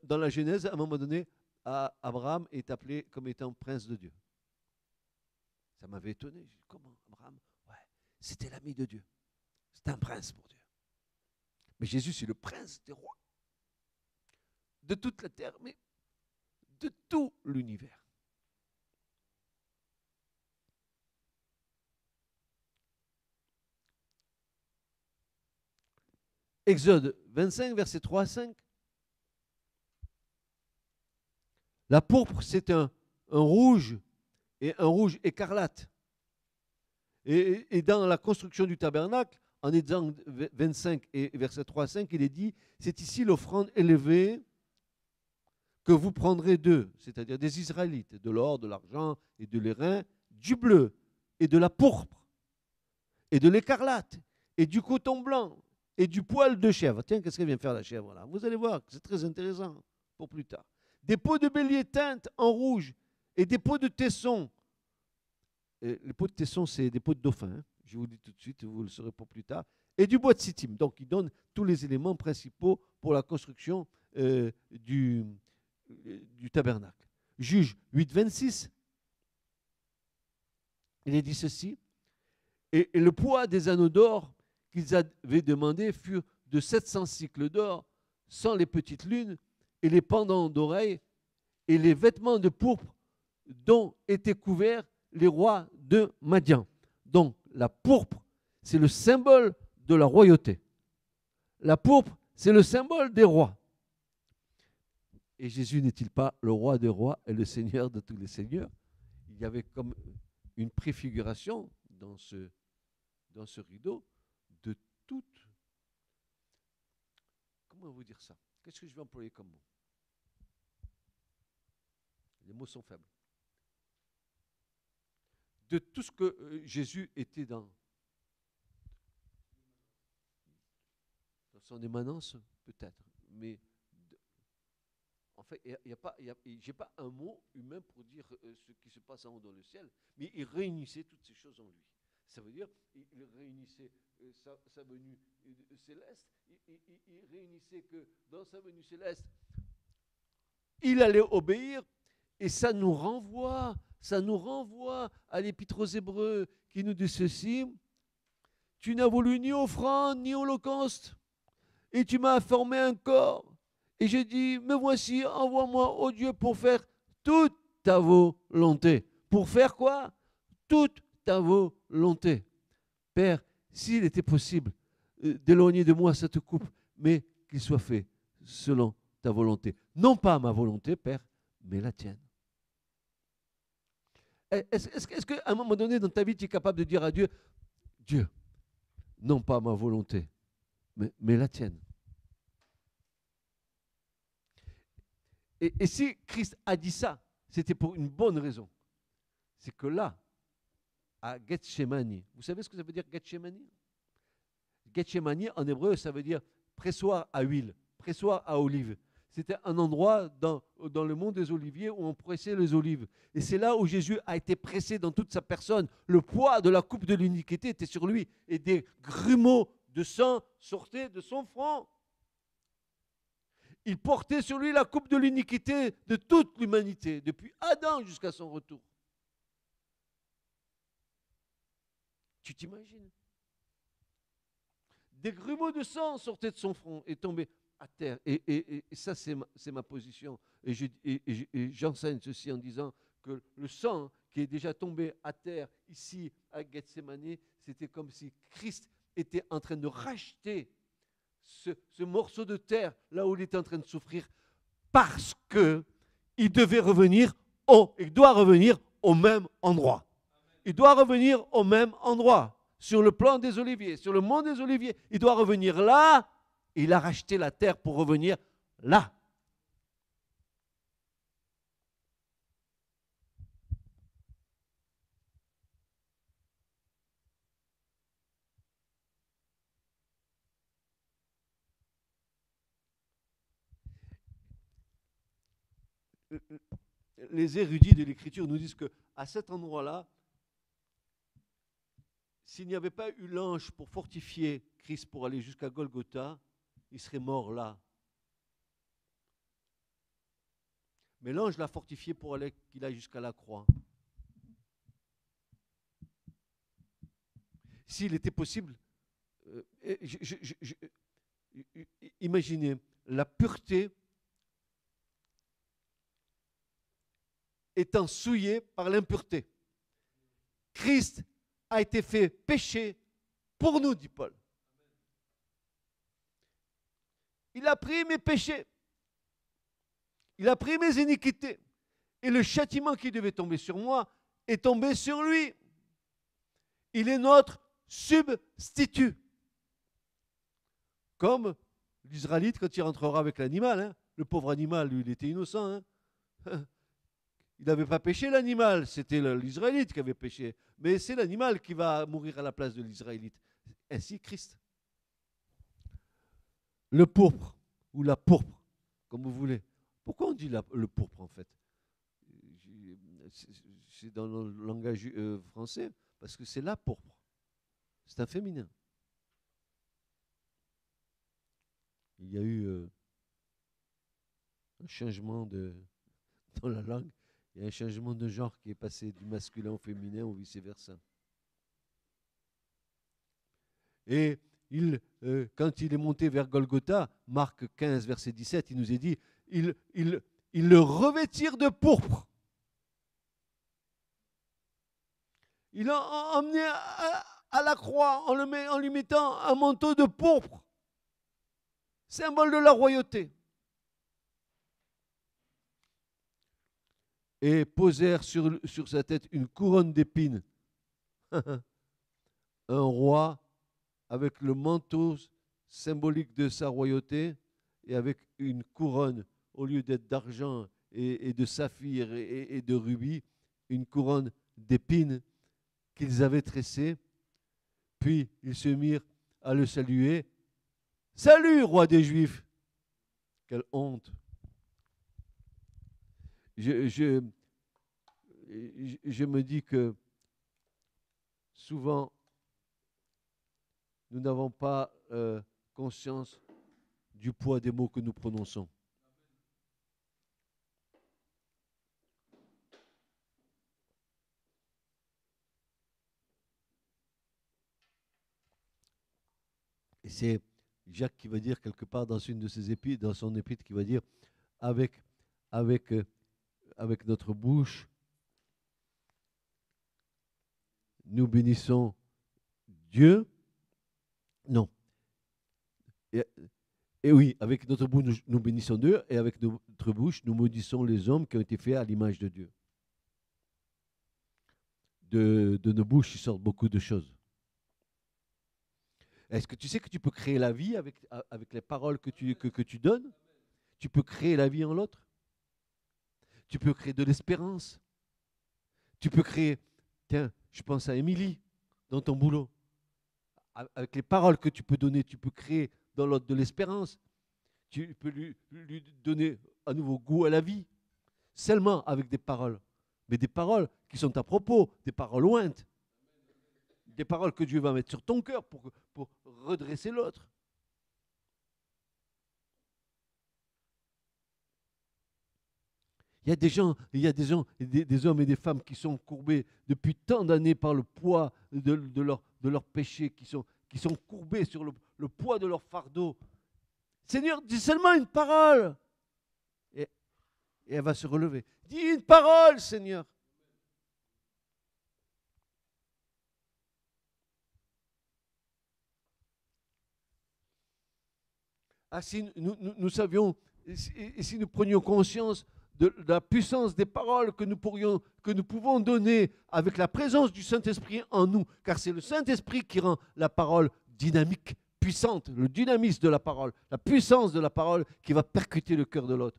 Dans la Genèse, à un moment donné, Abraham est appelé comme étant prince de Dieu. Ça m'avait étonné. J'ai dit, comment Abraham? Ouais, c'était l'ami de Dieu. C'était un prince pour Dieu. Mais Jésus, c'est le prince des rois. De toute la terre, mais de tout l'univers. Exode 25, versets 3 à 5. La pourpre, c'est un rouge, et un rouge écarlate. Et dans la construction du tabernacle, en Exode 25 et verset 3 à 5, il est dit, c'est ici l'offrande élevée que vous prendrez d'eux, c'est-à-dire des Israélites, de l'or, de l'argent et de l'airain, du bleu et de la pourpre et de l'écarlate et du coton blanc et du poil de chèvre. Tiens, qu'est-ce qu'elle vient faire la chèvre là? Vous allez voir, c'est très intéressant pour plus tard. Des peaux de bélier teintes en rouge et des peaux de tesson. Et les peaux de tesson, c'est des peaux de dauphin. Hein. Je vous dis tout de suite, vous le saurez pour plus tard. Et du bois de sittim. Donc, il donne tous les éléments principaux pour la construction du tabernacle. Juge 8, 26. Il est dit ceci. Et le poids des anneaux d'or qu'ils avaient demandé furent de 700 cycles d'or, sans les petites lunes, et les pendants d'oreilles, et les vêtements de pourpre dont étaient couverts les rois de Madian. Donc, la pourpre, c'est le symbole de la royauté. La pourpre, c'est le symbole des rois. Et Jésus n'est-il pas le roi des rois et le seigneur de tous les seigneurs? Il y avait comme une préfiguration dans ce rideau de toute... Comment vous dire ça? Qu'est-ce que je vais employer comme mot? Les mots sont faibles. De tout ce que Jésus était dans son émanence, peut-être, mais en fait, j'ai pas un mot humain pour dire ce qui se passe en haut dans le ciel, mais il réunissait toutes ces choses en lui. Ça veut dire, il réunissait sa venue céleste, il réunissait que dans sa venue céleste, il allait obéir, et ça nous renvoie à l'Épître aux Hébreux qui nous dit ceci: tu n'as voulu ni offrande ni holocauste, et tu m'as formé un corps. Et j'ai dit, me voici, envoie-moi, ô Dieu, pour faire toute ta volonté. Pour faire quoi? Toute ta volonté. Père, s'il était possible d'éloigner de moi cette coupe, mais qu'il soit fait selon ta volonté. Non pas ma volonté, Père, mais la tienne. Est-ce qu'à un moment donné dans ta vie, tu es capable de dire à Dieu, Dieu, non pas ma volonté, mais la tienne? Et si Christ a dit ça, c'était pour une bonne raison. C'est que là, à Gethsemane, vous savez ce que ça veut dire Gethsemane? Gethsemane, en hébreu, ça veut dire pressoir à huile, pressoir à olive. C'était un endroit dans le mont des Oliviers où on pressait les olives. Et c'est là où Jésus a été pressé dans toute sa personne. Le poids de la coupe de l'iniquité était sur lui. Et des grumeaux de sang sortaient de son front. Il portait sur lui la coupe de l'iniquité de toute l'humanité, depuis Adam jusqu'à son retour. Tu t'imagines? Des grumeaux de sang sortaient de son front et tombaient à terre. Et ça, c'est ma position. Et j'enseigne ceci en disant que le sang qui est déjà tombé à terre ici à Gethsemane, c'était comme si Christ était en train de racheter ce morceau de terre là où il était en train de souffrir, parce que il devait revenir il doit revenir au même endroit. Il doit revenir au même endroit, sur le plan des Oliviers, sur le mont des Oliviers. Il doit revenir là. Il a racheté la terre pour revenir là. Les érudits de l'Écriture nous disent qu'à cet endroit-là, s'il n'y avait pas eu l'ange pour fortifier Christ pour aller jusqu'à Golgotha, il serait mort là, Mais l'ange l'a fortifié pour qu'il aille jusqu'à la croix. S'il était possible, imaginez la pureté étant souillée par l'impureté. Christ a été fait péché pour nous, dit Paul. Il a pris mes péchés. Il a pris mes iniquités. Et le châtiment qui devait tomber sur moi est tombé sur lui. Il est notre substitut. Comme l'Israélite quand il rentrera avec l'animal. Hein. Le pauvre animal, lui, il était innocent. Hein. Il n'avait pas péché, l'animal. C'était l'Israélite qui avait péché. Mais c'est l'animal qui va mourir à la place de l'Israélite. Ainsi, Christ. Le pourpre, ou la pourpre, comme vous voulez. Pourquoi on dit le pourpre, en fait? C'est dans le langage français, parce que c'est la pourpre. C'est un féminin. Il y a eu un changement dans la langue. Il y a un changement de genre qui est passé du masculin au féminin ou vice-versa. Et quand il est monté vers Golgotha, Marc 15, verset 17, il nous est dit, ils le revêtirent de pourpre. Il l'a emmené à la croix en lui mettant un manteau de pourpre, symbole de la royauté. Et posèrent sur sa tête une couronne d'épines. Un roi avec le manteau symbolique de sa royauté et avec une couronne, au lieu d'être d'argent et de saphir et de rubis, une couronne d'épines qu'ils avaient tressée. Puis ils se mirent à le saluer. « Salut, roi des Juifs !» Quelle honte! Je me dis que souvent, nous n'avons pas conscience du poids des mots que nous prononçons. Et c'est Jacques qui va dire quelque part dans une de ses épîtres, dans son épître, qui va dire avec notre bouche, nous bénissons Dieu. Non. Et oui, avec notre bouche, nous bénissons Dieu, et avec notre bouche, nous maudissons les hommes qui ont été faits à l'image de Dieu. De nos bouches, il sort beaucoup de choses. Est-ce que tu sais que tu peux créer la vie avec les paroles que tu donnes? Tu peux créer la vie en l'autre. Tu peux créer de l'espérance. Tu peux créer, tiens, je pense à Émilie, dans ton boulot. Avec les paroles que tu peux donner, tu peux créer dans l'autre de l'espérance. Tu peux lui donner à nouveau goût à la vie. Seulement avec des paroles. Mais des paroles qui sont à propos, des paroles lointes. Des paroles que Dieu va mettre sur ton cœur pour redresser l'autre. Il y a des hommes et des femmes qui sont courbés depuis tant d'années par le poids de leurs péchés, qui sont courbés sur le poids de leur fardeau. Seigneur, dis seulement une parole. Et elle va se relever. Dis une parole, Seigneur. Ah, si nous savions, et si nous prenions conscience de la puissance des paroles que nous pouvons donner avec la présence du Saint-Esprit en nous, car c'est le Saint-Esprit qui rend la parole dynamique, puissante, le dynamisme de la parole, la puissance de la parole qui va percuter le cœur de l'autre.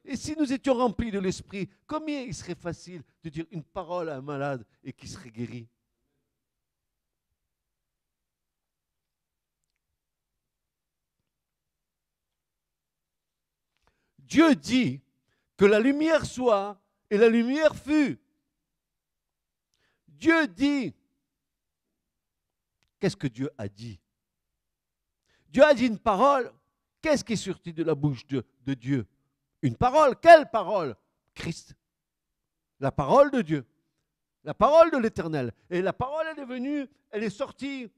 Et si nous étions remplis de l'Esprit, combien il serait facile de dire une parole à un malade et qu'il serait guéri? Dieu dit que la lumière soit, et la lumière fut. Dieu dit. Qu'est-ce que Dieu a dit? Dieu a dit une parole. Qu'est-ce qui est sorti de la bouche de Dieu? Une parole. Quelle parole? Christ. La parole de Dieu. La parole de l'Éternel. Et la parole, elle est venue, elle est sortie.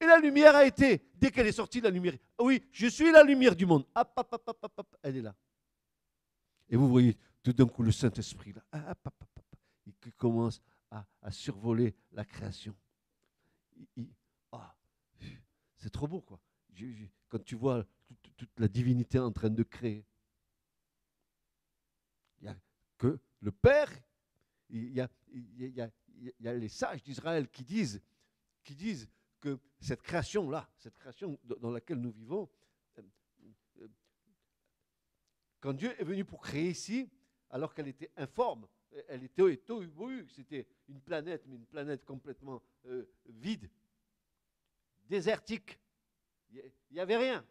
Et la lumière a été. Dès qu'elle est sortie, la lumière. Oui, je suis la lumière du monde. Hop, hop, hop, hop, hop, elle est là. Et vous voyez tout d'un coup le Saint-Esprit là. Hop, hop, hop, hop, qui commence à survoler la création. C'est trop beau, quoi. Quand tu vois toute la divinité en train de créer. Il n'y a que le Père. Il y a les sages d'Israël qui disent que cette création-là, cette création dans laquelle nous vivons, quand Dieu est venu pour créer ici, alors qu'elle était informe, elle était tohu-bohu, c'était une planète, mais une planète complètement vide, désertique, il n'y avait rien.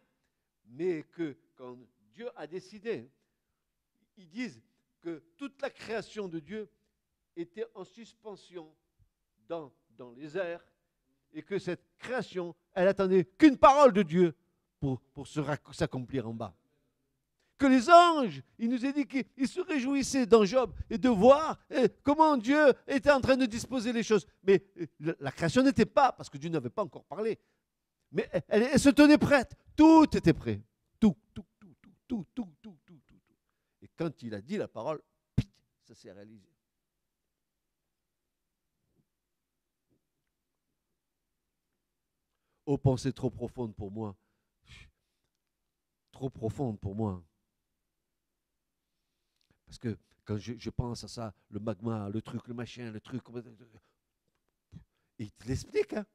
Mais que quand Dieu a décidé, ils disent que toute la création de Dieu était en suspension dans les airs et que cette création, elle attendait qu'une parole de Dieu pour s'accomplir en bas. Que les anges, il nous est dit qu'ils se réjouissaient dans Job et de voir comment Dieu était en train de disposer les choses. Mais la création n'était pas, parce que Dieu n'avait pas encore parlé, mais elle se tenait prête. Tout était prêt. Tout. Et quand il a dit la parole, ça s'est réalisé. Oh, pensée trop profonde pour moi. Trop profonde pour moi. Parce que quand je pense à ça, le magma, le truc, le machin, le truc, il te l'explique. Hein.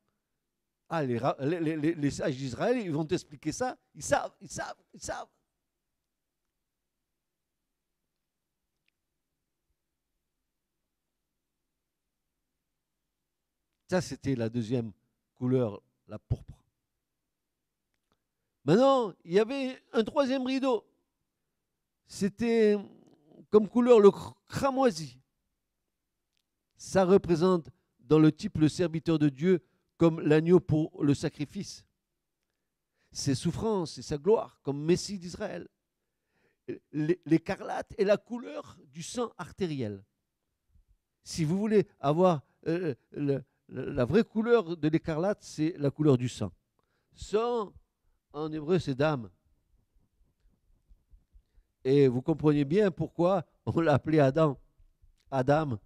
Ah, les sages d'Israël, ils vont t'expliquer ça. Ils savent. Ça, c'était la deuxième couleur, la pourpre. Maintenant, il y avait un troisième rideau. C'était comme couleur le cramoisi. Ça représente dans le type le serviteur de Dieu comme l'agneau pour le sacrifice. Ses souffrances et sa gloire comme Messie d'Israël. L'écarlate est la couleur du sang artériel. Si vous voulez avoir la vraie couleur de l'écarlate, c'est la couleur du sang. Sang, en hébreu, c'est dam. Et vous comprenez bien pourquoi on l'a appelé Adam. Adam.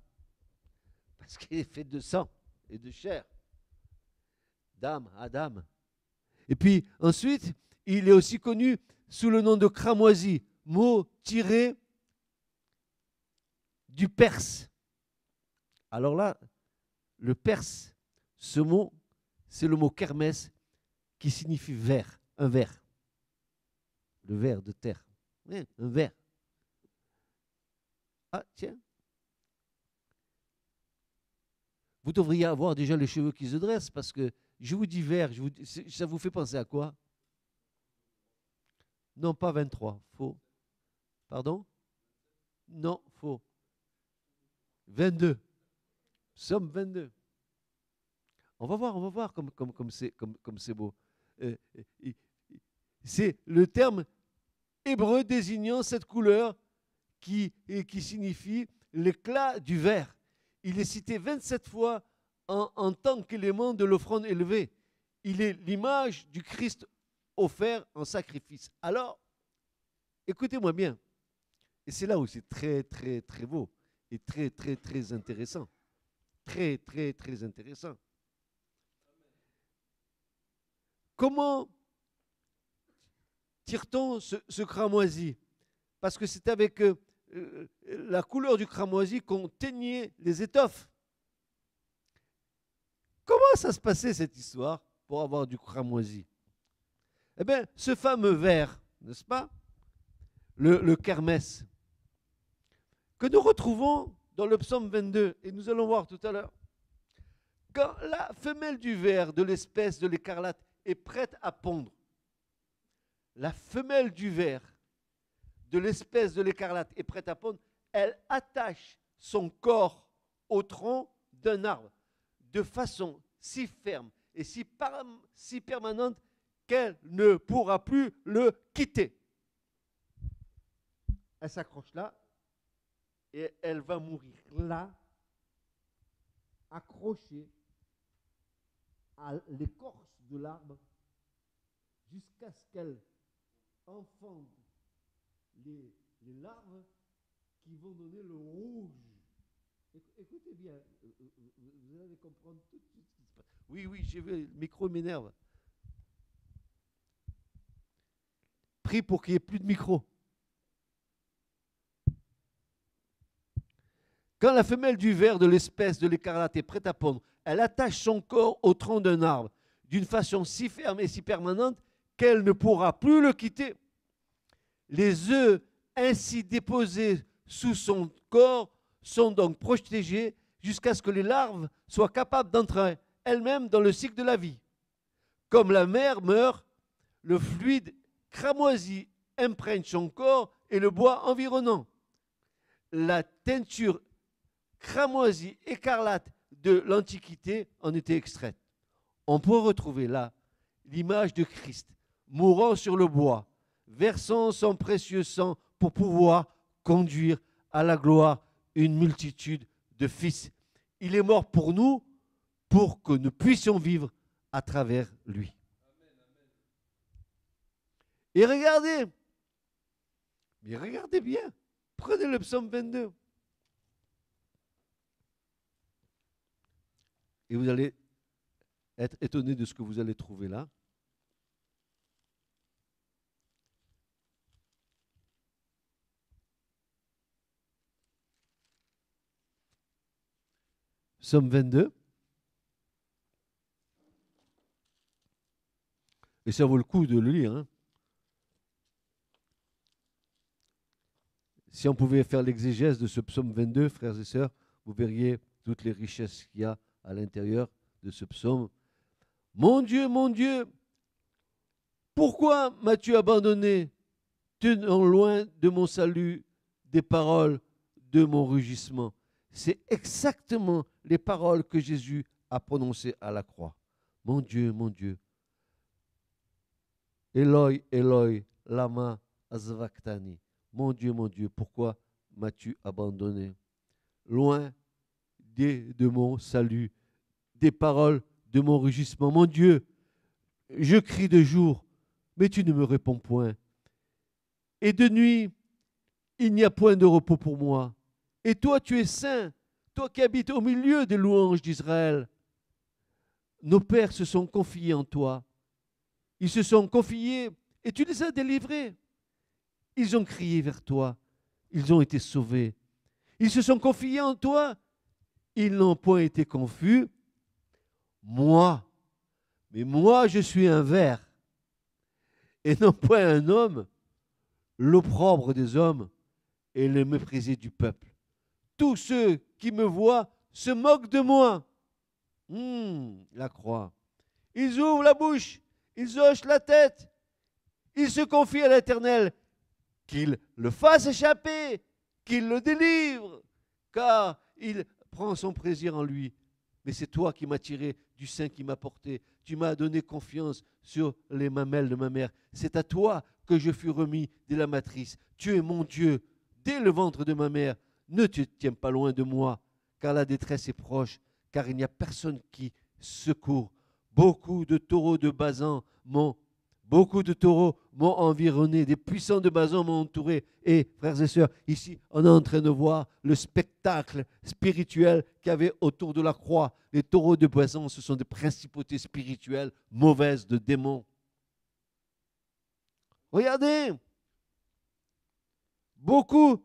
Parce qu'il est fait de sang et de chair. Dam, Adam. Et puis ensuite, il est aussi connu sous le nom de cramoisi, mot tiré du perse. Alors là, le perse, ce mot, c'est le mot kermès qui signifie ver, un ver. Le ver de terre. Oui, un ver. Ah, tiens. Vous devriez avoir déjà les cheveux qui se dressent parce que je vous dis vert, ça vous fait penser à quoi? Non, pas 23, faux. Pardon? Non, faux. 22. Nous sommes 22. On va voir comme c'est beau. C'est le terme hébreu désignant cette couleur qui signifie l'éclat du vert. Il est cité 27 fois en tant qu'élément de l'offrande élevée. Il est l'image du Christ offert en sacrifice. Alors, écoutez-moi bien. Et c'est là où c'est très, très, très beau et très, très, très intéressant. Très, très, très intéressant. Comment tire-t-on ce cramoisi? Parce que c'est avec la couleur du cramoisi qu'on teignait les étoffes. Comment ça se passait cette histoire pour avoir du cramoisi? Eh bien, ce fameux vert, n'est-ce pas? Le kermès, que nous retrouvons dans le psaume 22, et nous allons voir tout à l'heure. Quand la femelle du ver de l'espèce de l'écarlate est prête à pondre, la femelle du ver de l'espèce de l'écarlate est prête à pondre, elle attache son corps au tronc d'un arbre de façon si ferme et si permanente qu'elle ne pourra plus le quitter. Elle s'accroche là et elle va mourir là, accrochée à l'écorce de l'arbre, jusqu'à ce qu'elle enfante les larves qui vont donner le rouge. Écoutez bien, vous allez comprendre tout de suite ce qui se passe. Oui, oui, j'ai vu, le micro m'énerve. Prie pour qu'il n'y ait plus de micro. Quand la femelle du ver de l'espèce de l'écarlate est prête à pondre, elle attache son corps au tronc d'un arbre d'une façon si ferme et si permanente qu'elle ne pourra plus le quitter. Les œufs ainsi déposés sous son corps sont donc protégés jusqu'à ce que les larves soient capables d'entrer elles-mêmes dans le cycle de la vie. Comme la mère meurt, le fluide cramoisi imprègne son corps et le bois environnant. La teinture cramoisie écarlate de l'Antiquité en était extraite. On peut retrouver là l'image de Christ mourant sur le bois, versant son précieux sang pour pouvoir conduire à la gloire une multitude de fils. Il est mort pour nous, pour que nous puissions vivre à travers lui. Et regardez, mais regardez bien, prenez le psaume 22. Et vous allez être étonné de ce que vous allez trouver là. Psaume 22. Et ça vaut le coup de le lire. Hein. Si on pouvait faire l'exégèse de ce psaume 22, frères et sœurs, vous verriez toutes les richesses qu'il y a à l'intérieur de ce psaume. Mon Dieu, pourquoi m'as-tu abandonné, tenant loin de mon salut des paroles de mon rugissement? C'est exactement les paroles que Jésus a prononcées à la croix. Mon Dieu, Eloi, Eloi, lama azvaktani. Mon Dieu, pourquoi m'as-tu abandonné? Loin de mon salut, des paroles de mon rugissement. Mon Dieu, je crie de jour, mais tu ne me réponds point. Et de nuit, il n'y a point de repos pour moi. Et toi, tu es saint, toi qui habites au milieu des louanges d'Israël. Nos pères se sont confiés en toi. Ils se sont confiés et tu les as délivrés. Ils ont crié vers toi. Ils ont été sauvés. Ils se sont confiés en toi. Ils n'ont point été confus. Moi, je suis un ver et non point un homme, l'opprobre des hommes et le méprisé du peuple. Tous ceux qui me voient se moquent de moi. La croix. Ils ouvrent la bouche, ils hochent la tête, ils se confient à l'Éternel, qu'il le fasse échapper, qu'il le délivre, car il prend son plaisir en lui. Mais c'est toi qui m'as tiré du sein qui m'a porté. Tu m'as donné confiance sur les mamelles de ma mère. C'est à toi que je fus remis dès la matrice. Tu es mon Dieu, dès le ventre de ma mère. Ne te tiens pas loin de moi, car la détresse est proche, car il n'y a personne qui secourt. Beaucoup de taureaux m'ont environné, des puissants de Bazan m'ont entouré. Et frères et sœurs, ici, on est en train de voir le spectacle spirituel qu'il y avait autour de la croix. Les taureaux de Bazan, ce sont des principautés spirituelles mauvaises de démons. Regardez, beaucoup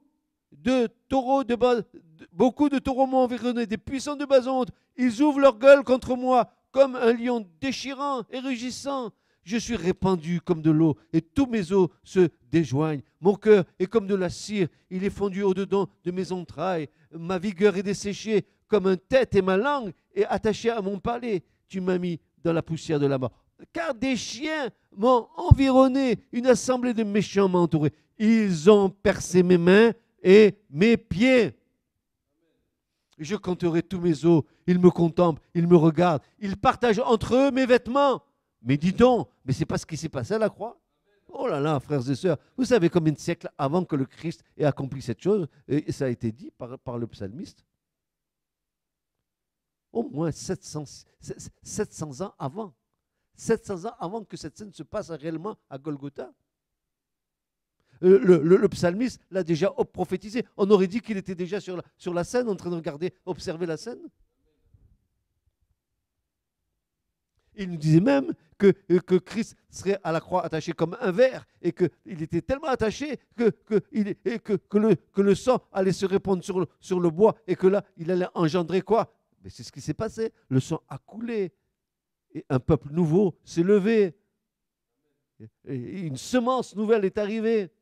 de taureaux m'ont environné, des puissants de Bazan. Ils ouvrent leur gueule contre moi comme un lion déchirant et rugissant. Je suis répandu comme de l'eau et tous mes os se déjoignent. Mon cœur est comme de la cire, il est fondu au-dedans de mes entrailles. Ma vigueur est desséchée comme un tête et ma langue est attachée à mon palais. Tu m'as mis dans la poussière de la mort. Car des chiens m'ont environné, une assemblée de méchants m'a entouré. Ils ont percé mes mains et mes pieds. Je compterai tous mes os, ils me contemplent, ils me regardent, ils partagent entre eux mes vêtements. Mais dis donc, mais c'est pas ce qui s'est passé à la croix. Oh là là, frères et sœurs, vous savez combien de siècles avant que le Christ ait accompli cette chose, et ça a été dit par le psalmiste? Au moins 700 ans avant. 700 ans avant que cette scène se passe réellement à Golgotha. Le psalmiste l'a déjà prophétisé. On aurait dit qu'il était déjà sur la scène, en train de regarder, observer la scène. Il nous disait même que Christ serait à la croix attaché comme un ver et qu'il était tellement attaché que le sang allait se répandre sur le bois et que là, il allait engendrer quoi? Mais c'est ce qui s'est passé. Le sang a coulé et un peuple nouveau s'est levé. Et une semence nouvelle est arrivée.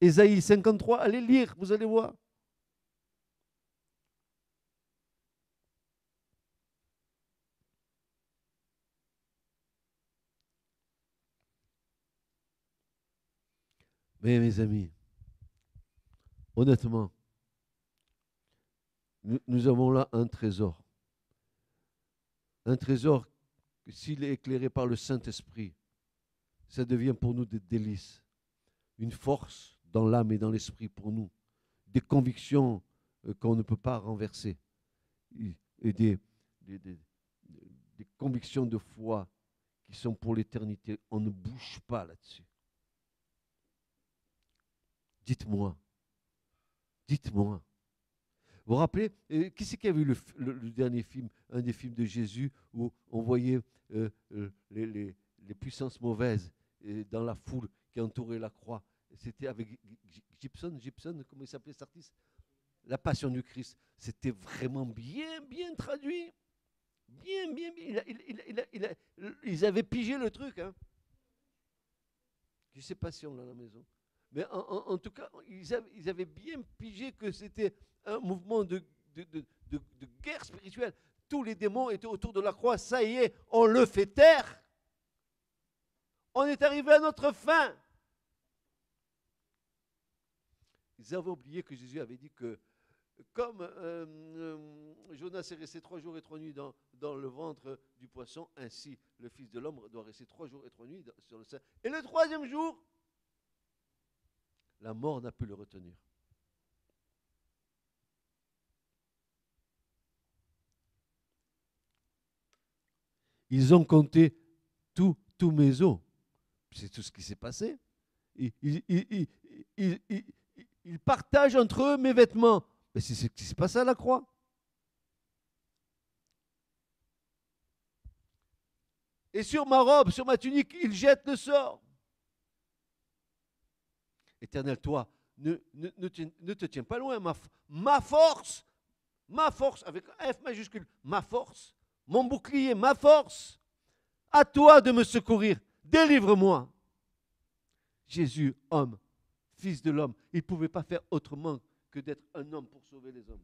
Ésaïe 53, allez lire, vous allez voir. Mais mes amis, honnêtement, nous avons là un trésor. Un trésor, s'il est éclairé par le Saint-Esprit, ça devient pour nous des délices, une force dans l'âme et dans l'esprit pour nous, des convictions qu'on ne peut pas renverser, et des convictions de foi qui sont pour l'éternité. On ne bouge pas là-dessus. Dites-moi. Vous vous rappelez, qui c'est qui a vu le dernier film, un des films de Jésus, où on voyait les puissances mauvaises dans la foule qui entourait la croix? C'était avec Gibson, comment il s'appelait cet artiste? La Passion du Christ. C'était vraiment bien traduit. Bien. Ils avaient pigé le truc. Hein. Je ne sais pas si on l'a à la maison. Mais en tout cas, ils avaient bien pigé que c'était un mouvement de guerre spirituelle. Tous les démons étaient autour de la croix. Ça y est, on le fait taire. On est arrivé à notre fin. Ils avaient oublié que Jésus avait dit que comme Jonas est resté 3 jours et 3 nuits dans le ventre du poisson, ainsi le Fils de l'homme doit rester 3 jours et 3 nuits sur le sein. Et le 3e jour, la mort n'a pu le retenir. Ils ont compté tous mes os. C'est tout ce qui s'est passé. Ils partagent entre eux mes vêtements. Mais c'est ce qui s'est passé à la croix. Et sur ma robe, sur ma tunique, ils jettent le sort. Éternel, toi, ne te tiens pas loin. Ma force, avec un F majuscule, ma force, mon bouclier, ma force, à toi de me secourir. Délivre-moi. Jésus, homme, Fils de l'homme, il ne pouvait pas faire autrement que d'être un homme pour sauver les hommes.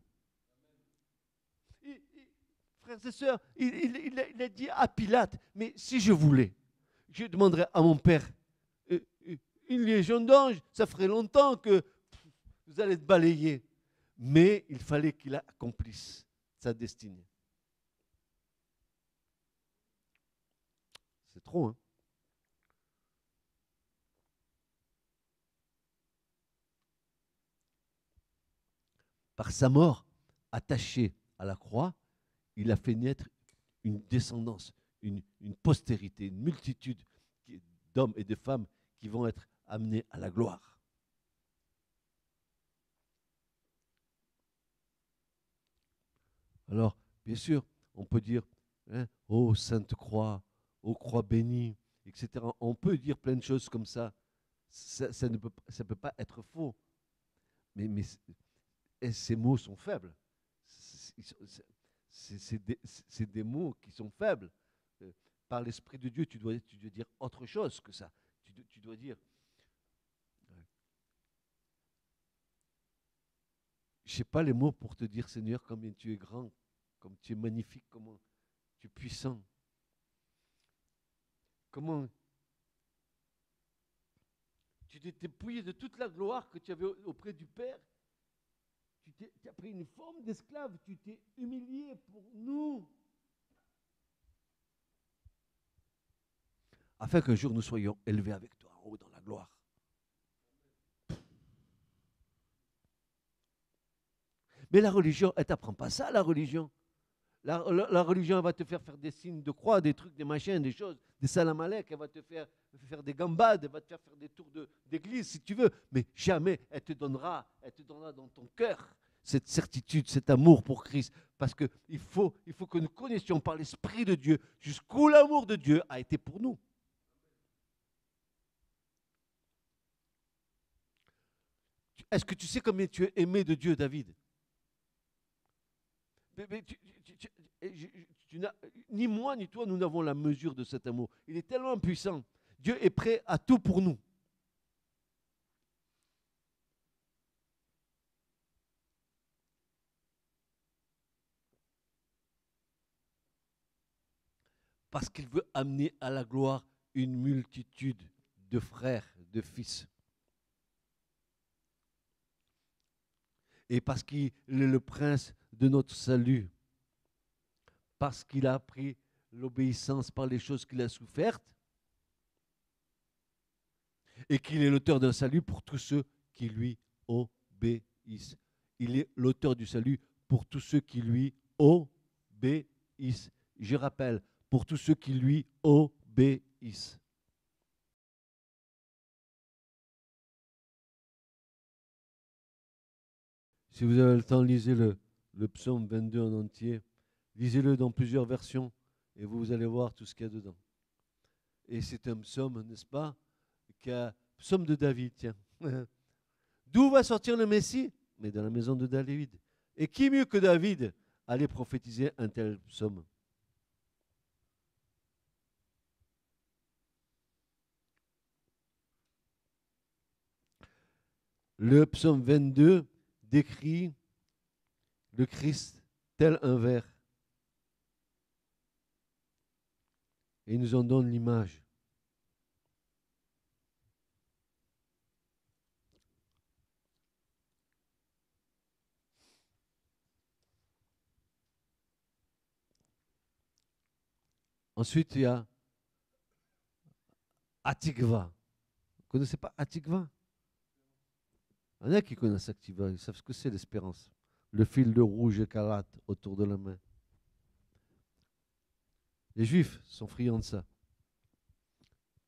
Frères et sœurs, il a dit à Pilate, mais si je voulais, je demanderais à mon Père une légion d'anges, ça ferait longtemps que vous allez être balayés. Mais il fallait qu'il accomplisse sa destinée. C'est trop, hein? Par sa mort, attachée à la croix, il a fait naître une descendance, une postérité, une multitude d'hommes et de femmes qui vont être amenés à la gloire. Alors, bien sûr, on peut dire, hein, oh Sainte Croix, oh Croix bénie, etc. On peut dire plein de choses comme ça. Ça ne peut pas être faux. Mais ces mots sont faibles. C'est des mots qui sont faibles. Par l'Esprit de Dieu, tu dois dire autre chose que ça. Tu dois dire... Je n'ai pas les mots pour te dire, Seigneur, combien tu es grand, comme tu es magnifique, comment tu es puissant. Comment tu t'es dépouillé de toute la gloire que tu avais auprès du Père. Tu as pris une forme d'esclave, tu t'es humilié pour nous. Afin qu'un jour nous soyons élevés avec toi en haut dans la gloire. Mais la religion, elle ne t'apprend pas ça, la religion. La religion, elle va te faire des signes de croix, des trucs, des machins, des choses, des salamalek, elle va te faire des gambades, elle va te faire des tours d'église si tu veux, mais jamais elle te donnera dans ton cœur cette certitude, cet amour pour Christ, parce qu'il faut que nous connaissions par l'Esprit de Dieu jusqu'où l'amour de Dieu a été pour nous. Est-ce que tu sais combien tu es aimé de Dieu, David? Mais ni moi ni toi, nous n'avons la mesure de cet amour. Il est tellement puissant. Dieu est prêt à tout pour nous. Parce qu'il veut amener à la gloire une multitude de frères, de fils. Et parce qu'il est le prince de notre salut. Parce qu'il a appris l'obéissance par les choses qu'il a souffertes. Et qu'il est l'auteur d'un salut pour tous ceux qui lui obéissent. Il est l'auteur du salut pour tous ceux qui lui obéissent. Je rappelle, pour tous ceux qui lui obéissent. Si vous avez le temps, lisez le psaume 22 en entier. Lisez-le dans plusieurs versions et vous allez voir tout ce qu'il y a dedans. Et c'est un psaume, n'est-ce pas, psaume de David, tiens. D'où va sortir le Messie? Mais de la maison de David. Et qui mieux que David allait prophétiser un tel psaume? Le psaume 22 décrit le Christ tel un ver. Et il nous en donne l'image. Ensuite, il y a Atikva. Vous ne connaissez pas Atikva? Il y en a qui connaissent Atikva, ils savent ce que c'est l'espérance. Le fil de rouge écarlate autour de la main. Les Juifs sont friands de ça.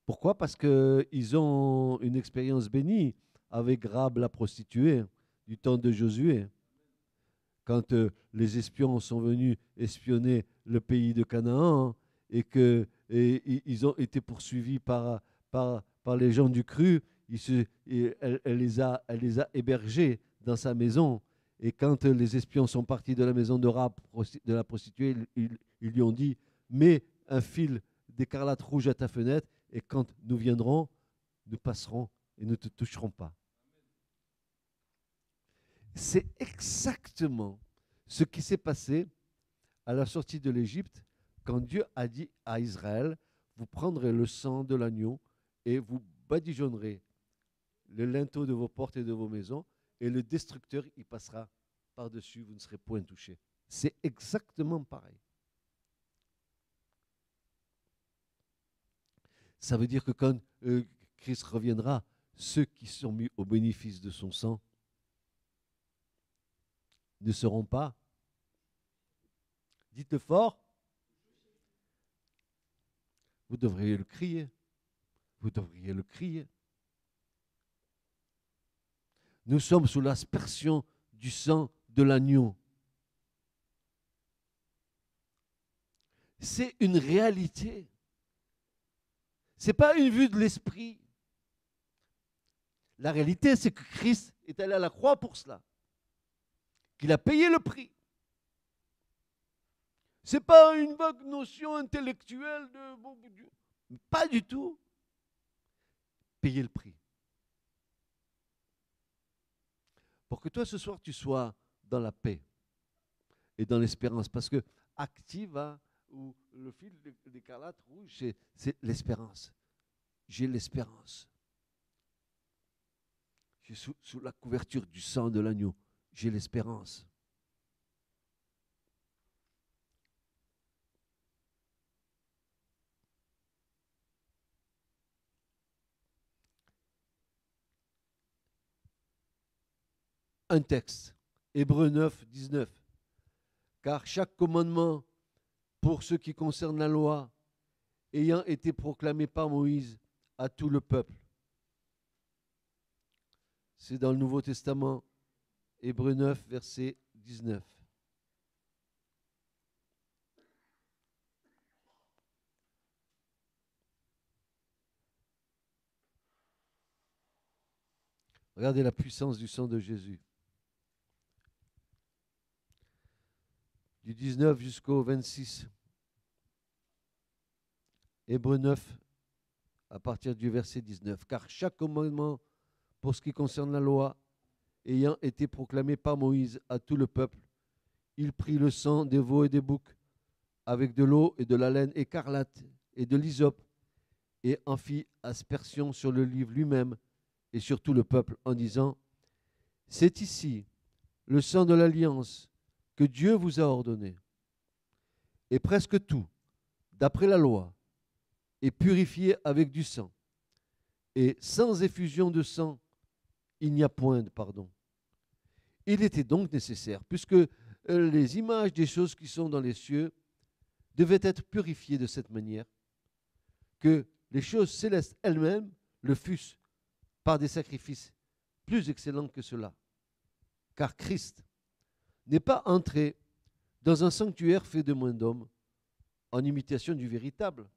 Pourquoi? Parce qu'ils ont une expérience bénie avec Rahab la prostituée du temps de Josué. Quand les espions sont venus espionner le pays de Canaan et qu'ils ont été poursuivis par les gens du cru, elle les a hébergés dans sa maison. Et quand les espions sont partis de la maison de Rahab, de la prostituée, ils lui ont dit: mets un fil d'écarlate rouge à ta fenêtre, et quand nous viendrons, nous passerons et ne te toucherons pas. C'est exactement ce qui s'est passé à la sortie de l'Égypte, quand Dieu a dit à Israël: vous prendrez le sang de l'agneau et vous badigeonnerez le linteau de vos portes et de vos maisons, et le destructeur y passera par-dessus, vous ne serez point touchés. C'est exactement pareil. Ça veut dire que quand Christ reviendra, ceux qui sont mis au bénéfice de son sang ne seront pas, dites-le fort, vous devriez le crier, vous devriez le crier. Nous sommes sous l'aspersion du sang de l'agneau. C'est une réalité. Ce n'est pas une vue de l'esprit. La réalité, c'est que Christ est allé à la croix pour cela. Qu'il a payé le prix. Ce n'est pas une vague notion intellectuelle de bon Dieu. Pas du tout. Payer le prix. Pour que toi, ce soir, tu sois dans la paix et dans l'espérance. Parce que Activa, ou le fil d'écarlate rouge, c'est l'espérance. J'ai l'espérance. Je suis sous la couverture du sang de l'agneau. J'ai l'espérance. un texte. Hébreux 9, 19. Car chaque commandement pour ce qui concerne la loi, ayant été proclamé par Moïse à tout le peuple. C'est dans le Nouveau Testament, Hébreux 9, verset 19. Regardez la puissance du sang de Jésus. Du 19 jusqu'au 26. Hébreux 9, à partir du verset 19. Car chaque commandement, pour ce qui concerne la loi, ayant été proclamé par Moïse à tout le peuple, il prit le sang des veaux et des boucs, avec de l'eau et de la laine écarlate et de l'hysope, et en fit aspersion sur le livre lui-même et sur tout le peuple, en disant, c'est ici le sang de l'alliance que Dieu vous a ordonné. Et presque tout, d'après la loi, est purifié avec du sang. Et sans effusion de sang, il n'y a point de pardon. Il était donc nécessaire, puisque les images des choses qui sont dans les cieux devaient être purifiées de cette manière, que les choses célestes elles-mêmes le fussent par des sacrifices plus excellents que cela. Car Christ n'est pas entré dans un sanctuaire fait de main d'homme, en imitation du véritable,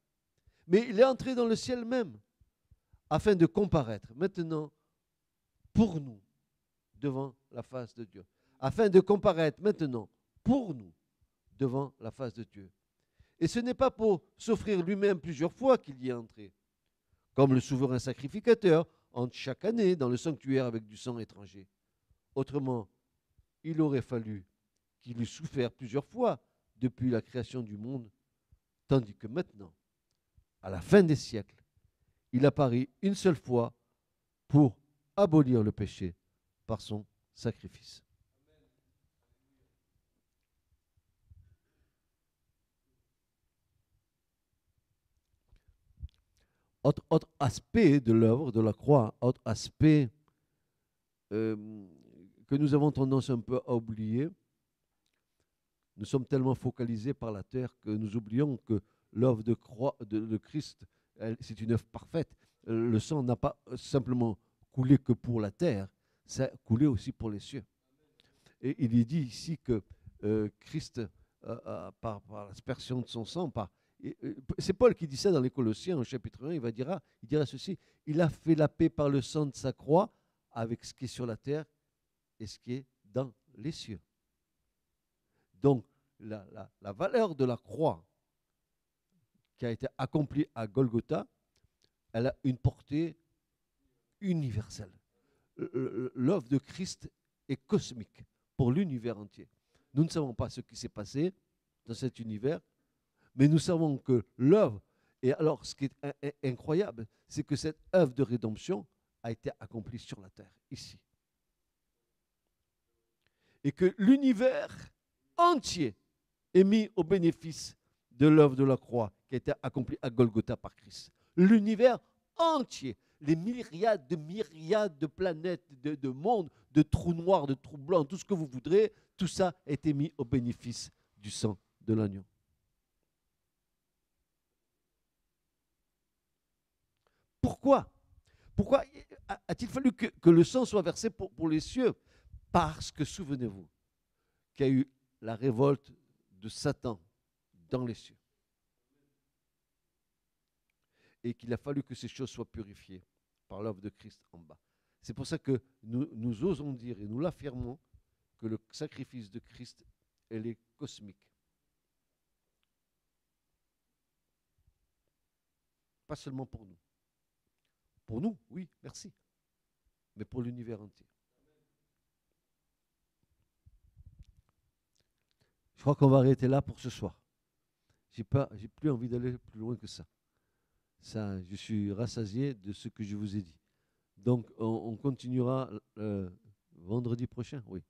mais il est entré dans le ciel même, afin de comparaître maintenant pour nous devant la face de Dieu. Afin de comparaître maintenant pour nous devant la face de Dieu. Et ce n'est pas pour s'offrir lui-même plusieurs fois qu'il y est entré, comme le souverain sacrificateur entre chaque année dans le sanctuaire avec du sang étranger. Autrement, il aurait fallu qu'il eût souffert plusieurs fois depuis la création du monde, tandis que maintenant, à la fin des siècles, il apparaît une seule fois pour abolir le péché par son sacrifice. Autre aspect de l'œuvre de la croix, autre aspect que nous avons tendance un peu à oublier. Nous sommes tellement focalisés par la terre que nous oublions que l'œuvre de croix de Christ, c'est une œuvre parfaite. Le sang n'a pas simplement coulé que pour la terre, ça a coulé aussi pour les cieux. Et il est dit ici que Christ, par l'aspersion de son sang, c'est Paul qui dit ça dans les Colossiens, au chapitre 1, il dira ceci, il a fait la paix par le sang de sa croix avec ce qui est sur la terre et ce qui est dans les cieux. Donc, la valeur de la croix qui a été accomplie à Golgotha, elle a une portée universelle. L'œuvre de Christ est cosmique pour l'univers entier. Nous ne savons pas ce qui s'est passé dans cet univers, mais nous savons que l'œuvre, et alors ce qui est incroyable, c'est que cette œuvre de rédemption a été accomplie sur la terre, ici. Et que l'univers entier est mis au bénéfice de l'œuvre de la croix qui a été accomplie à Golgotha par Christ. L'univers entier, les myriades de planètes, de mondes, de trous noirs, de trous blancs, tout ce que vous voudrez, tout ça a été mis au bénéfice du sang de l'agneau. Pourquoi a-t-il fallu que le sang soit versé pour les cieux? Parce que, souvenez-vous, qu'il y a eu la révolte de Satan dans les cieux. Et qu'il a fallu que ces choses soient purifiées par l'œuvre de Christ en bas. C'est pour ça que nous osons dire et nous l'affirmons que le sacrifice de Christ, elle est cosmique. Pas seulement pour nous. Pour nous, oui, merci. Mais pour l'univers entier. Je crois qu'on va arrêter là pour ce soir. J'ai plus envie d'aller plus loin que ça. Je suis rassasié de ce que je vous ai dit. Donc, on continuera vendredi prochain, oui.